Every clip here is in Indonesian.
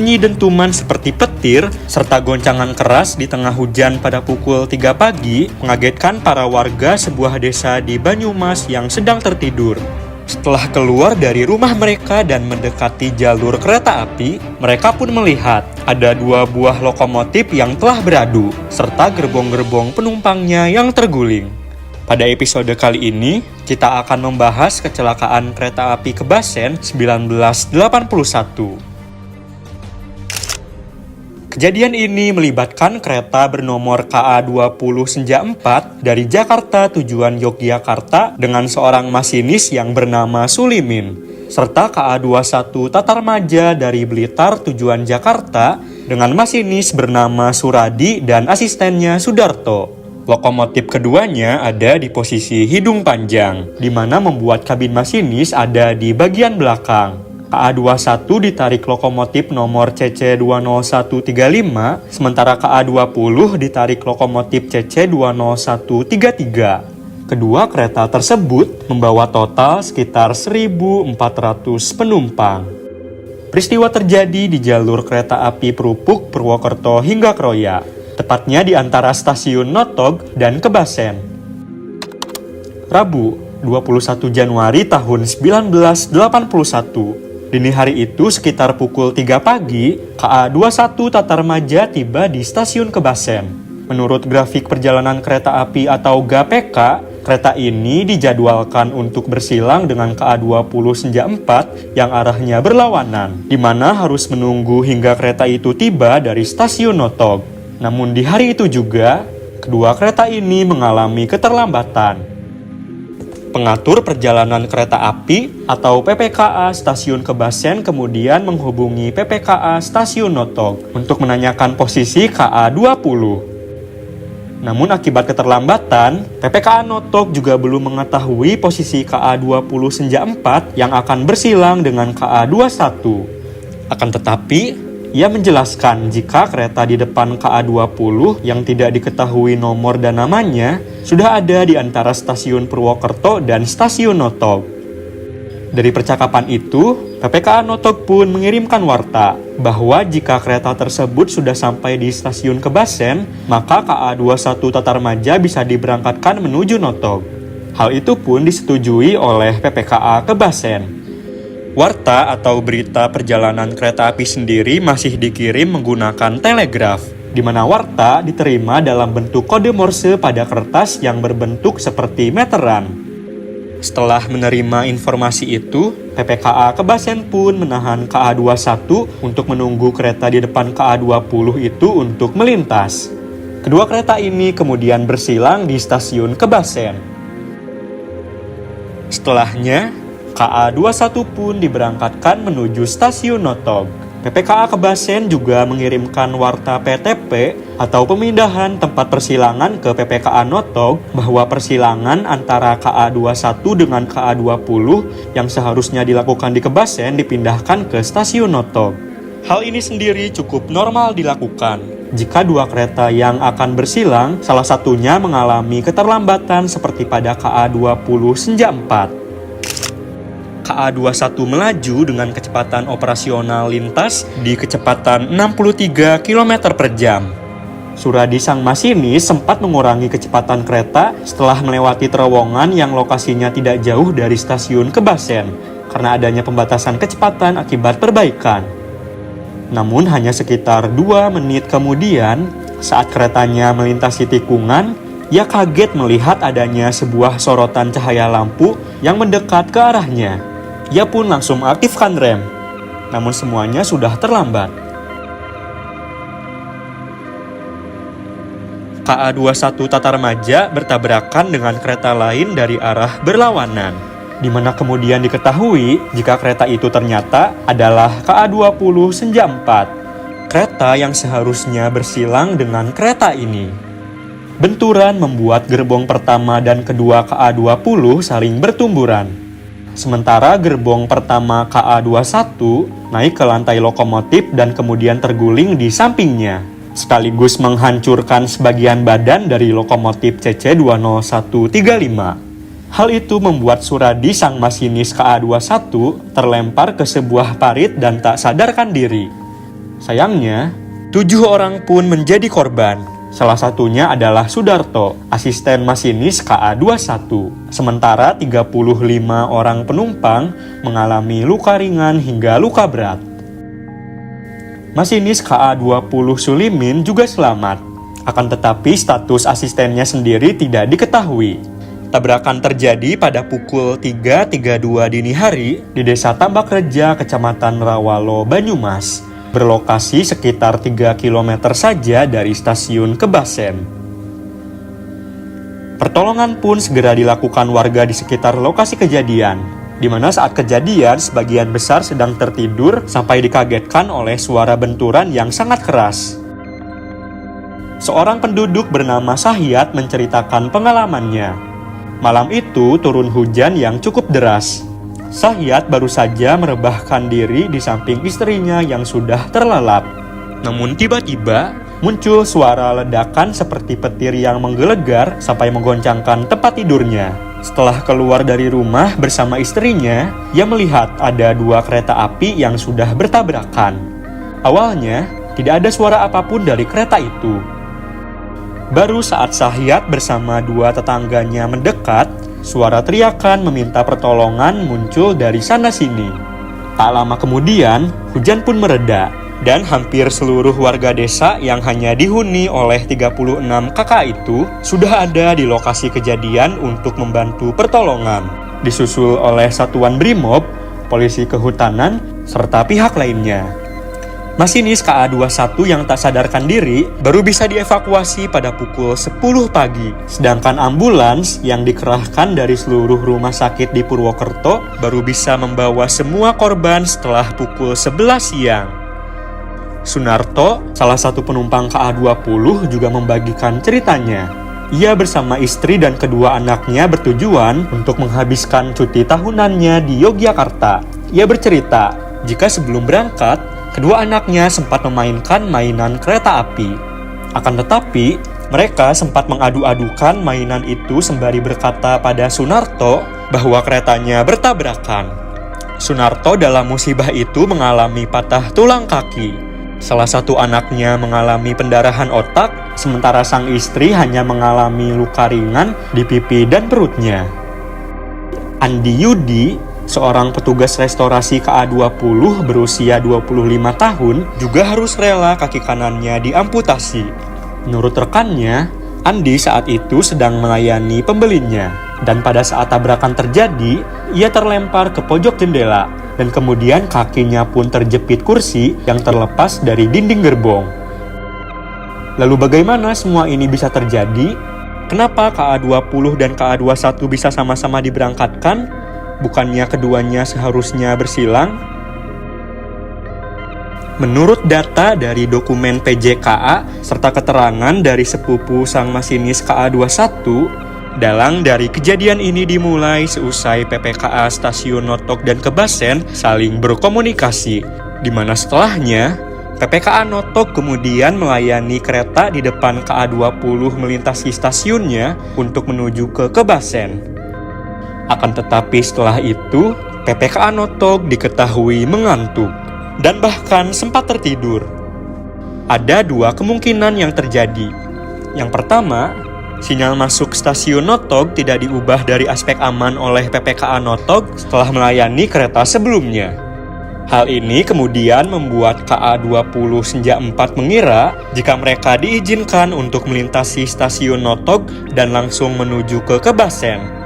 Bunyi dentuman seperti petir, serta goncangan keras di tengah hujan pada pukul 3 pagi mengagetkan para warga sebuah desa di Banyumas yang sedang tertidur. Setelah keluar dari rumah mereka dan mendekati jalur kereta api, mereka pun melihat ada 2 buah lokomotif yang telah beradu, serta gerbong-gerbong penumpangnya yang terguling. Pada episode kali ini, kita akan membahas kecelakaan kereta api Kebasen 1981. Kejadian ini melibatkan kereta bernomor KA20 Senja 4 dari Jakarta tujuan Yogyakarta dengan seorang masinis yang bernama Sulimin, serta KA21 Tatarmaja dari Blitar tujuan Jakarta dengan masinis bernama Suradi dan asistennya Sudarto. Lokomotif keduanya ada di posisi hidung panjang, di mana membuat kabin masinis ada di bagian belakang. KA21 ditarik lokomotif nomor CC20135, sementara KA20 ditarik lokomotif CC20133. Kedua kereta tersebut membawa total sekitar 1.400 penumpang. Peristiwa terjadi di jalur kereta api Perupuk, Purwokerto hingga Kroya, tepatnya di antara stasiun Notog dan Kebasen. Rabu, 21 Januari tahun 1981. Dini hari itu sekitar pukul 3 pagi, KA21 Tatarmaja tiba di stasiun Kebasen. Menurut grafik perjalanan kereta api atau GAPK, kereta ini dijadwalkan untuk bersilang dengan KA20 Senja 4 yang arahnya berlawanan, di mana harus menunggu hingga kereta itu tiba dari stasiun Notog. Namun di hari itu juga, kedua kereta ini mengalami keterlambatan. Pengatur perjalanan kereta api atau PPKA Stasiun Kebasen kemudian menghubungi PPKA Stasiun Notog untuk menanyakan posisi KA20. Namun akibat keterlambatan, PPKA Notog juga belum mengetahui posisi KA20 Senja 4 yang akan bersilang dengan KA21. Akan tetapi, ia menjelaskan jika kereta di depan KA20 yang tidak diketahui nomor dan namanya sudah ada di antara stasiun Purwokerto dan stasiun Notog. Dari percakapan itu, PPKA Notog pun mengirimkan warta bahwa jika kereta tersebut sudah sampai di stasiun Kebasen, maka KA21 Tatarmaja bisa diberangkatkan menuju Notog. Hal itu pun disetujui oleh PPKA Kebasen. Warta atau berita perjalanan kereta api sendiri masih dikirim menggunakan telegraf, di mana warta diterima dalam bentuk kode Morse pada kertas yang berbentuk seperti meteran. Setelah menerima informasi itu, PPKA Kebasen pun menahan KA21 untuk menunggu kereta di depan KA20 itu untuk melintas. Kedua kereta ini kemudian bersilang di stasiun Kebasen. Setelahnya, KA21 pun diberangkatkan menuju stasiun Notog. PPKA Kebasen juga mengirimkan warta PTP atau pemindahan tempat persilangan ke PPKA Notog bahwa persilangan antara KA21 dengan KA20 yang seharusnya dilakukan di Kebasen dipindahkan ke stasiun Notog. Hal ini sendiri cukup normal dilakukan jika dua kereta yang akan bersilang salah satunya mengalami keterlambatan seperti pada KA20 Senja 4. KA21 melaju dengan kecepatan operasional lintas di kecepatan 63 km per jam. Suradi sang masinis sempat mengurangi kecepatan kereta setelah melewati terowongan yang lokasinya tidak jauh dari stasiun Kebasen karena adanya pembatasan kecepatan akibat perbaikan. Namun hanya sekitar 2 menit kemudian, saat keretanya melintasi tikungan, ia kaget melihat adanya sebuah sorotan cahaya lampu yang mendekat ke arahnya. Ia pun langsung aktifkan rem, namun semuanya sudah terlambat. KA21 Tatarmaja bertabrakan dengan kereta lain dari arah berlawanan, di mana kemudian diketahui jika kereta itu ternyata adalah KA20 Senja 4, kereta yang seharusnya bersilang dengan kereta ini. Benturan membuat gerbong pertama dan kedua KA20 saling bertumburan. Sementara gerbong pertama KA21 naik ke lantai lokomotif dan kemudian terguling di sampingnya, sekaligus menghancurkan sebagian badan dari lokomotif CC20135. Hal itu membuat Suradi sang masinis KA21 terlempar ke sebuah parit dan tak sadarkan diri. Sayangnya, 7 orang pun menjadi korban. Salah satunya adalah Sudarto, asisten masinis KA21. Sementara 35 orang penumpang mengalami luka ringan hingga luka berat. Masinis KA20 Sulimin juga selamat. Akan tetapi status asistennya sendiri tidak diketahui. Tabrakan terjadi pada pukul 3.32 dini hari di Desa Tambakreja, Kecamatan Rawalo, Banyumas, berlokasi sekitar 3 km saja dari stasiun Kebasen. Pertolongan pun segera dilakukan warga di sekitar lokasi kejadian, di mana saat kejadian sebagian besar sedang tertidur sampai dikagetkan oleh suara benturan yang sangat keras. Seorang penduduk bernama Sahyat menceritakan pengalamannya. Malam itu turun hujan yang cukup deras. Sahyat baru saja merebahkan diri di samping istrinya yang sudah terlelap. Namun tiba-tiba muncul suara ledakan seperti petir yang menggelegar sampai menggoncangkan tempat tidurnya. Setelah keluar dari rumah bersama istrinya, ia melihat ada 2 kereta api yang sudah bertabrakan. Awalnya, tidak ada suara apapun dari kereta itu. Baru saat Sahyat bersama 2 tetangganya mendekat, suara teriakan meminta pertolongan muncul dari sana-sini. Tak lama kemudian, hujan pun mereda, dan hampir seluruh warga desa yang hanya dihuni oleh 36 kakak itu sudah ada di lokasi kejadian untuk membantu pertolongan, disusul oleh Satuan Brimob, polisi kehutanan, serta pihak lainnya. Masinis KA21 yang tak sadarkan diri baru bisa dievakuasi pada pukul 10 pagi. Sedangkan ambulans yang dikerahkan dari seluruh rumah sakit di Purwokerto baru bisa membawa semua korban setelah pukul 11 siang. Sunarto, salah satu penumpang KA20 juga membagikan ceritanya. Ia bersama istri dan kedua anaknya bertujuan untuk menghabiskan cuti tahunannya di Yogyakarta. Ia bercerita, jika sebelum berangkat, kedua anaknya sempat memainkan mainan kereta api. Akan tetapi, mereka sempat mengadu-adukan mainan itu sembari berkata pada Sunarto bahwa keretanya bertabrakan. Sunarto dalam musibah itu mengalami patah tulang kaki. Salah satu anaknya mengalami pendarahan otak, sementara sang istri hanya mengalami luka ringan di pipi dan perutnya. Andi Yudi, seorang petugas restorasi KA20 berusia 25 tahun, juga harus rela kaki kanannya diamputasi. Menurut rekannya, Andi saat itu sedang melayani pembelinya, dan pada saat tabrakan terjadi, ia terlempar ke pojok jendela, dan kemudian kakinya pun terjepit kursi yang terlepas dari dinding gerbong. Lalu bagaimana semua ini bisa terjadi? Kenapa KA20 dan KA21 bisa sama-sama diberangkatkan? Bukannya keduanya seharusnya bersilang? Menurut data dari dokumen PJKA serta keterangan dari sepupu sang masinis KA21, dalang dari kejadian ini dimulai seusai PPKA Stasiun Notok dan Kebasen saling berkomunikasi, di mana setelahnya PPKA Notok kemudian melayani kereta di depan KA20 melintasi stasiunnya untuk menuju ke Kebasen. Akan tetapi setelah itu, PPKA Notok diketahui mengantuk dan bahkan sempat tertidur. Ada 2 kemungkinan yang terjadi. Yang pertama, sinyal masuk stasiun Notok tidak diubah dari aspek aman oleh PPKA Notok setelah melayani kereta sebelumnya. Hal ini kemudian membuat KA20 Senja 4 mengira jika mereka diizinkan untuk melintasi stasiun Notok dan langsung menuju ke Kebasen.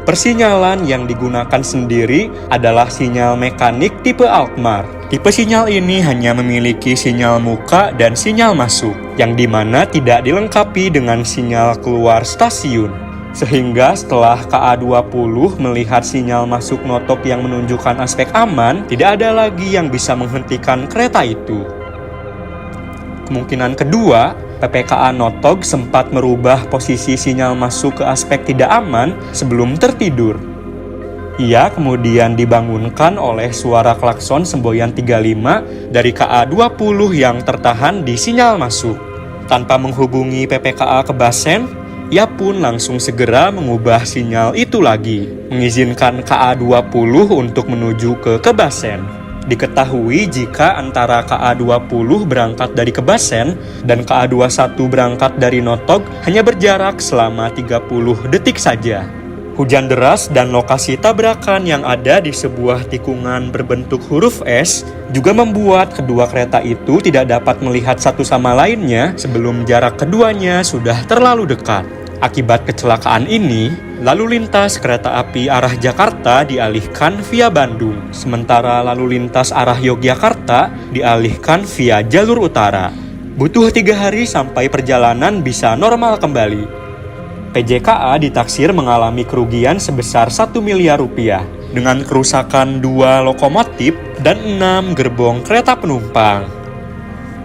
Persinyalan yang digunakan sendiri adalah sinyal mekanik tipe Alkmaar. Tipe sinyal ini hanya memiliki sinyal muka dan sinyal masuk, yang dimana tidak dilengkapi dengan sinyal keluar stasiun. Sehingga setelah KA20 melihat sinyal masuk Notok yang menunjukkan aspek aman, tidak ada lagi yang bisa menghentikan kereta itu. Kemungkinan kedua, PPKA Notok sempat merubah posisi sinyal masuk ke aspek tidak aman sebelum tertidur. Ia kemudian dibangunkan oleh suara klakson semboyan 35 dari KA20 yang tertahan di sinyal masuk. Tanpa menghubungi PPKA Kebasen, ia pun langsung segera mengubah sinyal itu lagi, mengizinkan KA20 untuk menuju ke Kebasen. Diketahui jika antara KA-20 berangkat dari Kebasen dan KA-21 berangkat dari Notok hanya berjarak selama 30 detik saja. Hujan deras dan lokasi tabrakan yang ada di sebuah tikungan berbentuk huruf S juga membuat kedua kereta itu tidak dapat melihat satu sama lainnya sebelum jarak keduanya sudah terlalu dekat. Akibat kecelakaan ini, lalu lintas kereta api arah Jakarta dialihkan via Bandung, sementara lalu lintas arah Yogyakarta dialihkan via jalur utara. Butuh 3 hari sampai perjalanan bisa normal kembali. PJKA ditaksir mengalami kerugian sebesar 1 miliar rupiah dengan kerusakan 2 lokomotif dan 6 gerbong kereta penumpang.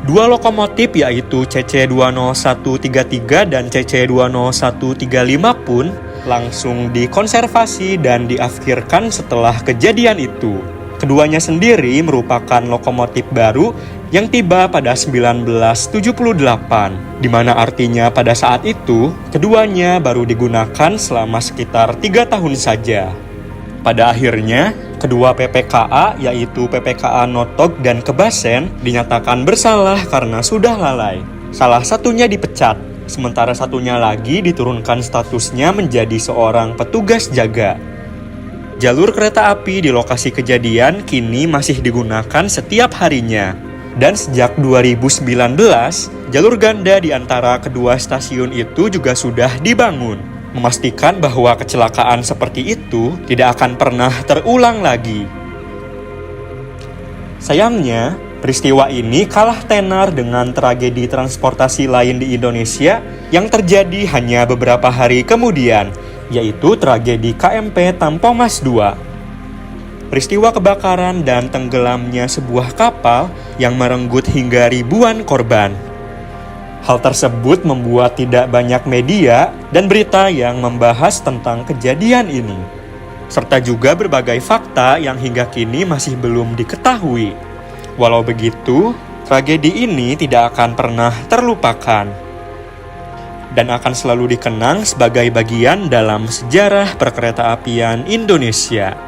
2 lokomotif yaitu CC20133 dan CC20135 pun langsung dikonservasi dan diakhirkan setelah kejadian itu. Keduanya sendiri merupakan lokomotif baru yang tiba pada 1978, di mana artinya pada saat itu keduanya baru digunakan selama sekitar 3 tahun saja. Pada akhirnya, kedua PPKA yaitu PPKA Notok dan Kebasen dinyatakan bersalah karena sudah lalai. Salah satunya dipecat, sementara satunya lagi diturunkan statusnya menjadi seorang petugas jaga. Jalur kereta api di lokasi kejadian kini masih digunakan setiap harinya. Dan sejak 2019, jalur ganda di antara kedua stasiun itu juga sudah dibangun, memastikan bahwa kecelakaan seperti itu tidak akan pernah terulang lagi. Sayangnya, peristiwa ini kalah tenar dengan tragedi transportasi lain di Indonesia yang terjadi hanya beberapa hari kemudian, yaitu tragedi KMP Tampomas II. Peristiwa kebakaran dan tenggelamnya sebuah kapal yang merenggut hingga ribuan korban. Hal tersebut membuat tidak banyak media dan berita yang membahas tentang kejadian ini, serta juga berbagai fakta yang hingga kini masih belum diketahui. Walau begitu, tragedi ini tidak akan pernah terlupakan dan akan selalu dikenang sebagai bagian dalam sejarah perkeretaapian Indonesia.